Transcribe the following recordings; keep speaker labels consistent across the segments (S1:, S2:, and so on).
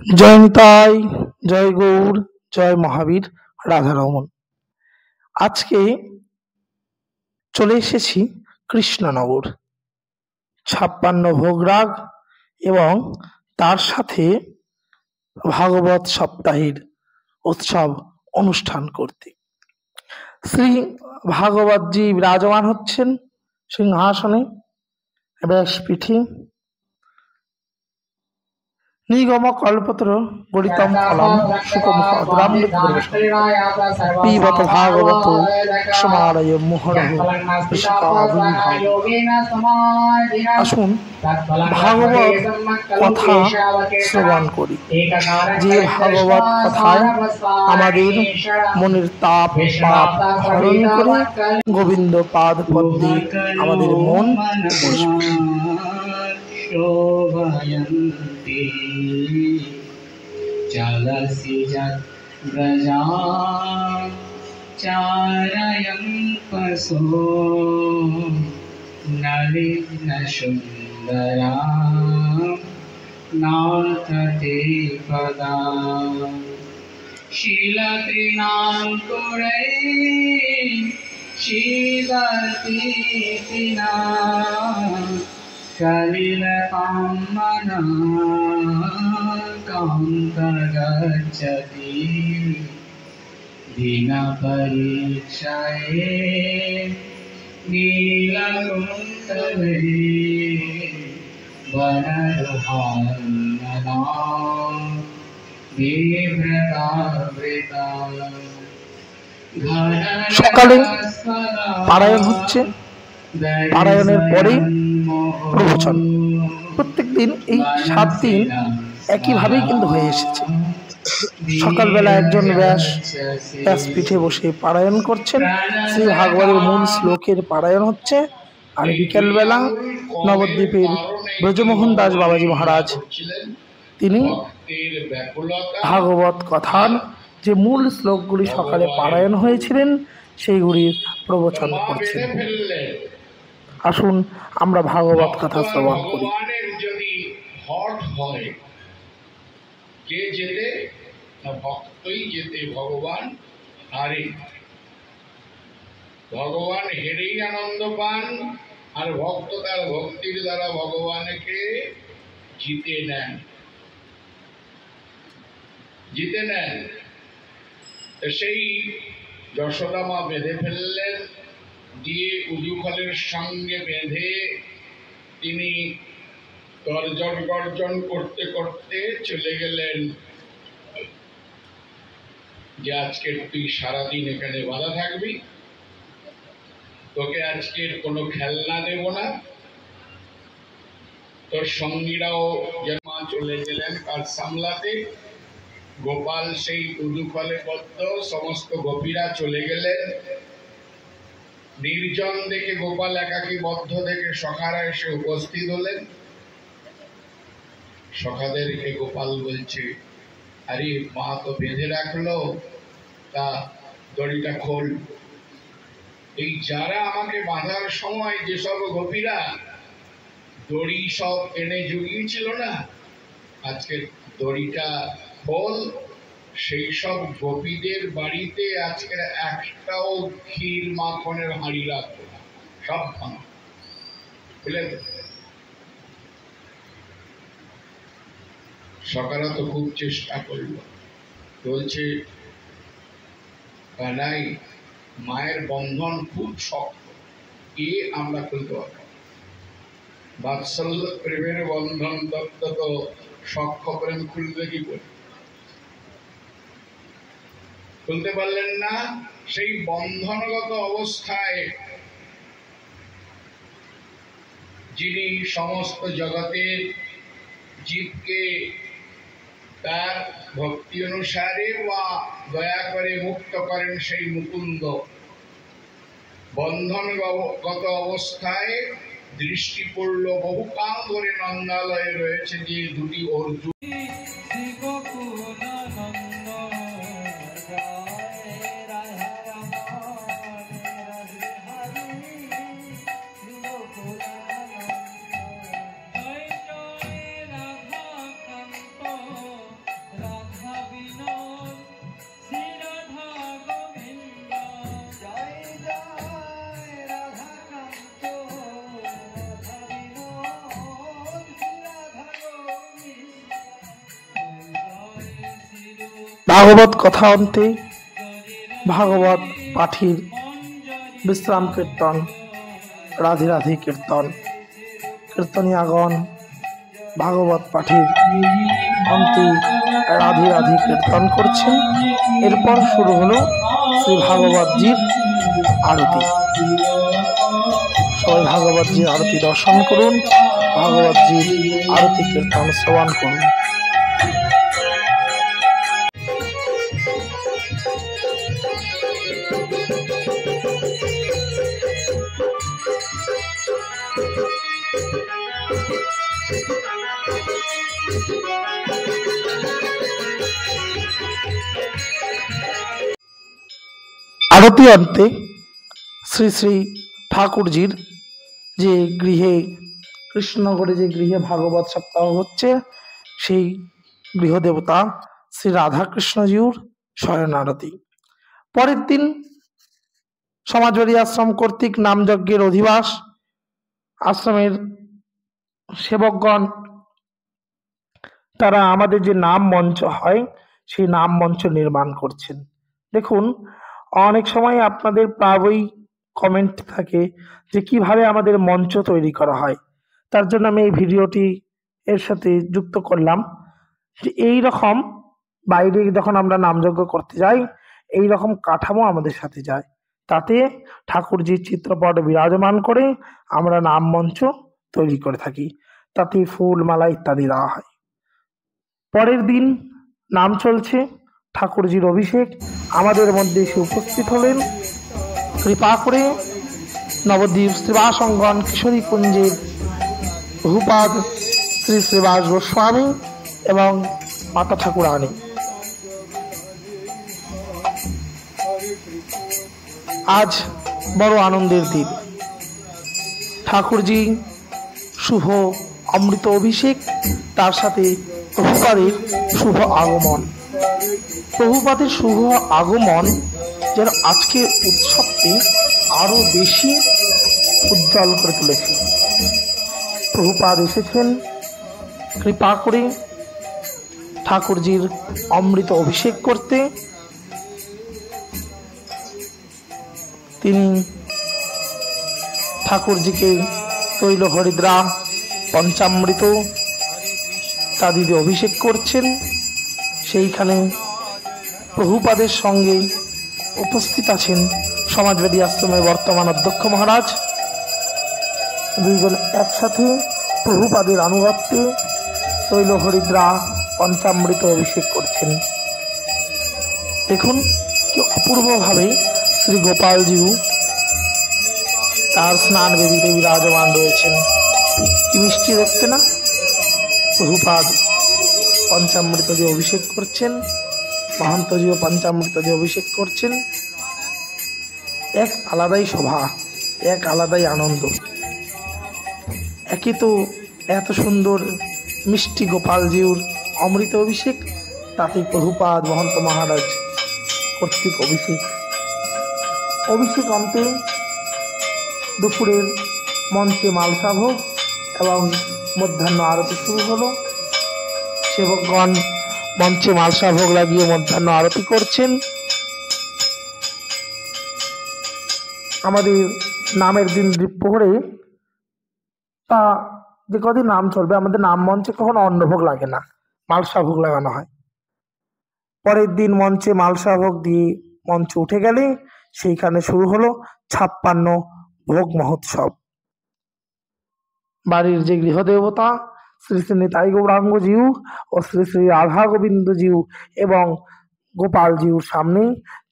S1: জয় নিতাই, জয় গৌর, জয় মহাবীর, রাধারমণ। আজকে চলে এসেছি কৃষ্ণনগর। 56 ভোগরাগ এবং তার সাথে ভাগবত সপ্তাহের উৎসব অনুষ্ঠান করতে। শ্রী ভাগবতজি বিরাজমান হচ্ছেন সিংহাসনে, ব্যাসপীঠে। নিগম কল্পতর গরিতম ফলম সুখমুখ অদ্রাম পিবত ভাগবত সমারয় মুহরহ ঋষিকাবির্ভাব। আসুন ভাগবত কথা শ্রবণ করি। যে ভাগবত কথায় আমাদের মনের তাপ পাপ হরণ করে গোবিন্দ পাদ পদ্মে আমাদের মন বসবে।
S2: शोभयन्ति चलसि जग्रजा चारयन्पसो नलिनसुन्दरा नाथ ते पदा शीलतृणाङ्कुरै शीलतीतिना कलिलकामना कान्तगच्छति दीनपरीक्षये नीलकुन्तले वनरुहान्नना बिभ्रतावृता।
S1: সকালে পারায়ণ হচ্ছে, পারায়ণের পরে প্রবচন। প্রত্যেকদিন এই 7 দিন একইভাবেই কিন্তু হয়ে এসেছে। সকালবেলা একজন ব্যাসপীঠে বসে পারায়ণ করছেন, শ্রী ভাগবতের মূল শ্লোকের পারায়ণ হচ্ছে। আর বিকেলবেলা নবদ্বীপের ব্রজমোহন দাস বাবাজি মহারাজ তিনি ভাগবত কথার যে মূল শ্লোকগুলি সকালে পারায়ণ হয়েছিলেন সেইগুলির প্রবচন করছেন। আসুন আমরা ভাগবত কথা শ্রবণ করি।
S3: যদি হট হয়, কে যেতে না ভক্তই যেতে ভগবান হারে। ভগবান হেরেই আনন্দ পান, আর ভক্ত তার ভক্তির দ্বারা ভগবানকে জিতে নেন। সেই যশোদা মা বেঁধে ফেললেন, দিয়ে উজুফলের সঙ্গে বেঁধে তিনি তর্জন গর্জন করতে করতে চলে গেলেন যে আজকে তুই সারাদিন এখানে বাঁধা থাকবি, তোকে আজকের কোনো খেলনা দেব না। তোর সঙ্গীরাও যেন চলে গেলেন কাজ সামলাতে। গোপাল সেই উজুফলে বদ্ধ, সমস্ত গোপীরা চলে গেলেন। নির্জন দেখে গোপাল একাকী বদ্ধ দেখে সখারা এসে উপস্থিত হলেন। সখাদেরকে গোপাল বলছে, আরে মা তো বেঁধে রাখলো, তা দড়িটা খোল। এই যারা আমাকে বাঁধার সময় যেসব গোপীরা দড়ি সব এনে জুগিয়েছিল না, আজকে দড়িটা খোল। সেই সব গোপীদের বাড়িতে আজকের একটাও ক্ষীর মাখনের হাঁড়ি রাখবো না, সব ভাঙা। বুঝলেন? সকালে তো খুব চেষ্টা করলো, বলছে কানাই মায়ের বন্ধন খুব শক্ত, এ আমরা খুলতে পারবো। বাৎসল্য প্রেমের বন্ধন তত্ত্ব তো সক্ষ প্রেম খুলবে কি করে? খুলতে পারলেন না। সেই বন্ধনগত অবস্থায় যিনি সমস্ত জগতের জীবকে তার ভক্তি অনুসারে বা দয়া করে মুক্ত করেন, সেই মুকুন্দ বন্ধনগত অবস্থায় দৃষ্টি পড়ল বহুকাল ধরে নন্দালয়ে রয়েছে যে দুটি অর্জুন।
S1: ভাগবত কথা অন্তে ভাগবত পাঠীর বিশ্রাম কীর্তন, রাধে রাধে কীর্তন। কীর্তনিয়াগণ ভাগবত পাঠীর অন্তে রাধে রাধে কীর্তন করছেন। এরপর শুরু হলো শ্রী ভাগবতজির আরতি। সবাই ভাগবতজির আরতি দর্শন করুন, ভাগবতজির আরতি কীর্তন শ্রবণ করুন। আরতি অন্তে শ্রী শ্রী ঠাকুরজির যে গৃহে, কৃষ্ণনগরে যে গৃহে ভাগবত সপ্তাহ হচ্ছে, সেই গৃহদেবতা শ্রী রাধাকৃষ্ণজিউর শয়ন আরতি। পরের দিন সমাজবাড়ি আশ্রম কর্তৃক নামযজ্ঞের অধিবাস, আশ্রমের সেবকগণ তারা আমাদের যে নাম মঞ্চ হয় সেই নাম মঞ্চ নির্মাণ করছেন। দেখুন, অনেক সময় আপনাদের প্রায়ই কমেন্ট থাকে যে কিভাবে আমাদের মঞ্চ তৈরি করা হয়। তার জন্য আমি এই ভিডিওটি এর সাথে যুক্ত করলাম যে এই রকম বাইরে যখন আমরা নামযজ্ঞ করতে যাই, এই রকম কাঠামো আমাদের সাথে যায়। তাতে ঠাকুরজির চিত্রপট বিরাজমান করে আমরা নাম মঞ্চ তৈরি করে থাকি। তাতে ফুল মালা ইত্যাদি দেওয়া হয়। পরের দিন নাম চলছে, ঠাকুরজির অভিষেক। আমাদের মধ্যে এসে উপস্থিত হলেন কৃপা করে নবদ্বীপ শ্রীবাস অঙ্গন কিশোরী কুঞ্জের প্রভুপাদ শ্রী শ্রীবাস গোস্বামী এবং মাতা ঠাকুরানী। আজ বড় আনন্দের দিন। ঠাকুরজি শুভ অমৃত অভিষেক, তার সাথে প্রভুপাদের শুভ আগমন। প্রভুপাদের শুভ আগমন যেন আজকের উৎসবকে আরো বেশি উজ্জ্বল করে তুলেছে। প্রভুপাদ এসেছেন কৃপা করে ঠাকুরজির অমৃত অভিষেক করতে। তিনি ঠাকুরজিকে তৈল হরিদ্রা পঞ্চামৃত ইত্যাদি দিয়ে অভিষেক করছেন। সেইখানে প্রভুপাদের সঙ্গে উপস্থিত আছেন সমাজবাদী আশ্রমের বর্তমান অধ্যক্ষ মহারাজ। দুইজন একসাথে প্রভুপাদের আনুগত্যে তৈল হরিদ্রা পঞ্চামৃত অভিষেক করছেন। দেখুন কি অপূর্বভাবে শ্রী গোপালজিউ তার স্নান বেদিতে বিরাজমান রয়েছেন। কি মিষ্টি দেখতে না? প্রভুপাদ পঞ্চামৃত দিয়ে অভিষেক করছেন, মহান্তজিও পঞ্চামৃত দিয়ে অভিষেক করছেন। এক আলাদাই শোভা, এক আলাদাই আনন্দ। একে তো এত সুন্দর মিষ্টি গোপালজিউর অমৃত অভিষেক, তাতে প্রভুপাদ মহন্ত মহারাজ কর্তৃক অভিষেক। অভিষেক অন্তে দুপুরের মঞ্চে মালসা ভোগ এবং মধ্যাহ্ন আরতি শুরু হলো। সেবকগণ মঞ্চে মালসা ভোগ লাগিয়ে মধ্যাহ্ন আরতি করছেন। আমাদের নামের দিন দ্বীপ্রহরে তা যে কদিন নাম চলবে, আমাদের নাম মঞ্চে কখনো অন্নভোগ লাগে না, মালসা ভোগ লাগানো হয়। পরের দিন মঞ্চে মালসা ভোগ দিয়ে মঞ্চ উঠে গেলে সেইখানে শুরু হলো 56 ভোগ মহোৎসব। বাড়ির যে গৃহদেবতা শ্রী শ্রী নিতাই গৌরাঙ্গজিউ ও শ্রী শ্রী রাধা গোবিন্দজিউ এবং গোপালজিউর সামনে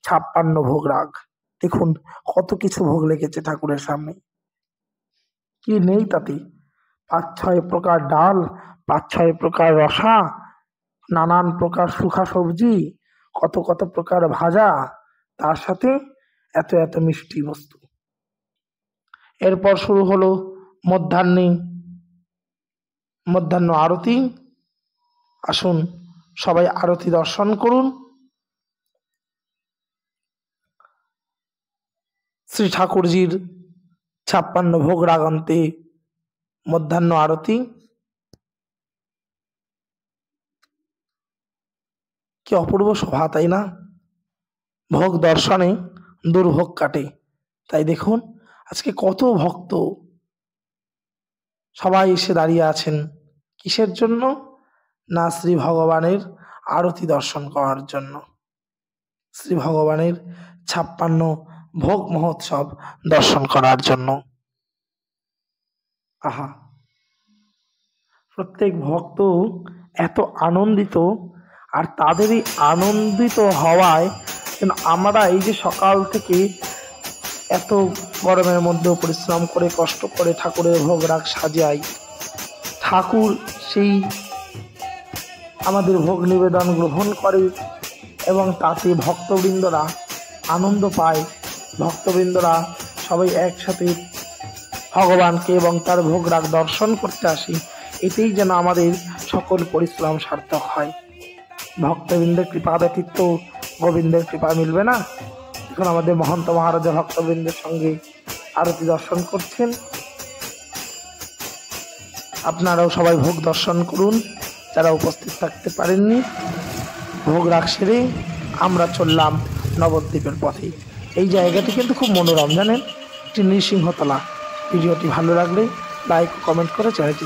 S1: 56 ভোগ রাগ। দেখুন কত কিছু ভোগ লেগেছে ঠাকুরের সামনে, কি নেই তাতে। 5-6 প্রকার ডাল, 5-6 প্রকার রসা, নানান প্রকার শুখা সবজি, কত কত প্রকার ভাজা, তার সাথে এত এত মিষ্টি বস্তু। এরপর শুরু হলো মধ্যাহ্ন আরতি। আসুন সবাই আরতি দর্শন করুন। শ্রী ঠাকুরজির 56 ভোগ রাগন্তে মধ্যাহ্ন আরতি। কি অপূর্ব শোভা, তাই না? ভোগ দর্শনে দুর্ভোগ কাটে। তাই দেখুন আজকে কত ভক্ত সবাই এসে দাঁড়িয়ে আছেন কিসের জন্য? না শ্রী ভগবানের আরতি দর্শন করার জন্য, শ্রী ভগবানের 56 ভোগ মহোৎসব দর্শন করার জন্য। আহা, প্রত্যেক ভক্ত এত আনন্দিত, আর তাদেরই আনন্দিত হওয়ায় যেন আমরা এই যে সকাল থেকে এত গরমের মধ্যেও পরিশ্রম করে কষ্ট করে ঠাকুরের ভোগ রাগ সাজাই, ঠাকুর সেই আমাদের ভোগ নিবেদন গ্রহণ করে এবং তাতে ভক্তবৃন্দরা আনন্দ পায়। ভক্তবৃন্দরা সবাই একসাথে ভগবানকে এবং তার ভোগ রাগ দর্শন করতে আসি, এতেই যেন আমাদের সকল পরিশ্রম সার্থক হয়। ভক্তবৃন্দের কৃপা ব্যতীত গোবিন্দের কৃপা মিলবে না। এখন আমাদের মহন্ত মহারাজা ভক্তবৃন্দের সঙ্গে আরতি দর্শন করছেন। আপনারাও সবাই ভোগ দর্শন করুন যারা উপস্থিত থাকতে পারেননি। ভোগ রাগ সেরে আমরা চললাম নবদ্বীপের পথে। এই জায়গাটি কিন্তু খুব মনোরম, জানেন, একটি নৃসিংহতলা। ভিডিওটি ভালো লাগলে লাইক কমেন্ট করে চ্যানেলটি